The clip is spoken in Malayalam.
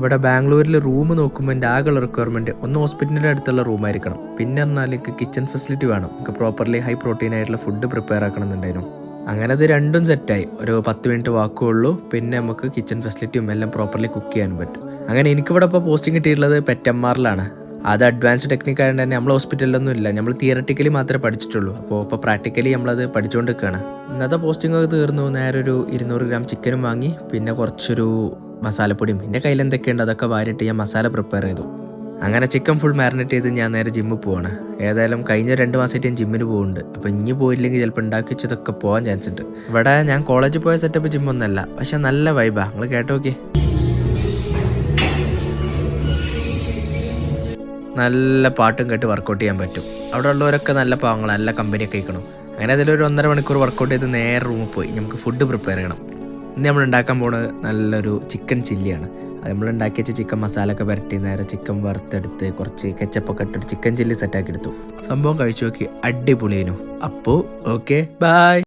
ഇവിടെ ബാംഗ്ലൂരിൽ റൂം നോക്കുമ്പോൾ എൻ്റെ ആകെയുള്ള റിക്വയർമെൻറ്റ് ഒന്ന് ഹോസ്പിറ്റലിൻ്റെ അടുത്തുള്ള റൂമായിരിക്കണം. പിന്നെ പറഞ്ഞാൽ എനിക്ക് കിച്ചൺ ഫെസിലിറ്റി വേണം. എനിക്ക് പ്രോപ്പർലി ഹൈ പ്രോട്ടീൻ ആയിട്ടുള്ള ഫുഡ് പ്രിപ്പയർ ആക്കണം എന്നുണ്ടായിരുന്നു. അങ്ങനെ അത് രണ്ടും സെറ്റായി. ഒരു 10 മിനിറ്റ് വാക്കുള്ളൂ. പിന്നെ നമുക്ക് കിച്ചൺ ഫെസിലിറ്റിയും എല്ലാം പ്രോപ്പർലി കുക്ക് ചെയ്യാൻ പറ്റും. അങ്ങനെ എനിക്കിവിടെ ഇപ്പോൾ പോസ്റ്റിംഗ് കിട്ടിയിട്ടുള്ളത് പെറ്റമ്മാറിലാണ്. അത് അഡ്വാൻസ് ടെക്നിക്ക് ആയതുകൊണ്ട് തന്നെ നമ്മൾ ഹോസ്പിറ്റലിലൊന്നും ഇല്ല. നമ്മൾ തിയററ്റിക്കലി മാത്രമേ പഠിച്ചിട്ടുള്ളൂ. അപ്പോൾ പ്രാക്ടിക്കലി നമ്മളത് പഠിച്ചുകൊണ്ട് നിൽക്കുകയാണ്. ഇന്നത്തെ പോസ്റ്റിംഗ് ഒക്കെ തീർന്നു. നേരെ ഒരു 200 ഗ്രാം ചിക്കനും വാങ്ങി പിന്നെ കുറച്ചൊരു മസാലപ്പൊടിയും എൻ്റെ കയ്യിൽ എന്തൊക്കെയുണ്ട് അതൊക്കെ വാരിയിട്ട് ഞാൻ മസാല പ്രിപ്പയർ ചെയ്തു. അങ്ങനെ ചിക്കൻ ഫുൾ മാരിനേറ്റ് ചെയ്ത് ഞാൻ നേരെ ജിമ്മിൽ പോവാണ്. ഏതായാലും കഴിഞ്ഞ 2 മാസമായിട്ട് ഞാൻ ജിമ്മിന് പോകുന്നുണ്ട്. അപ്പോൾ ഇനി പോയില്ലെങ്കിൽ ചിലപ്പോൾ ഉണ്ടാക്കി വെച്ചതൊക്കെ പോകാൻ ചാൻസ് ഉണ്ട്. ഇവിടെ ഞാൻ കോളേജിൽ പോയ സെറ്റപ്പ് ജിമ്മൊന്നല്ല, പക്ഷെ നല്ല വൈബാ. നിങ്ങൾ കേട്ടോക്കെ, നല്ല പാട്ടും കേട്ട് വർക്കൗട്ട് ചെയ്യാൻ പറ്റും. അവിടെ ഉള്ളവരൊക്കെ നല്ല പാവങ്ങൾ, നല്ല കമ്പനിയൊക്കെ കഴിക്കണം. അങ്ങനെ അതിലൊരു 1.5 മണിക്കൂർ വർക്കൗട്ട് ചെയ്ത് നേരെ റൂമിൽ പോയി നമുക്ക് ഫുഡ് പ്രിപ്പയർ ചെയ്യണം. ഇന്ന് നമ്മൾ ഉണ്ടാക്കാൻ പോകുന്നത് നല്ലൊരു ചിക്കൻ ചില്ലിയാണ്. അത് നമ്മൾ ഉണ്ടാക്കി വെച്ച ചിക്കൻ മസാല ഒക്കെ പുരട്ടി നേരെ ചിക്കൻ വറുത്തെടുത്ത് കുറച്ച് കെച്ചപ്പൊക്കെ ഇട്ടിട്ട് ചിക്കൻ ചില്ലി സെറ്റാക്കി എടുത്തു. സംഭവം കഴിച്ചു നോക്കി, അടിപൊളിയേനു. അപ്പോൾ ഓക്കെ, ബൈ.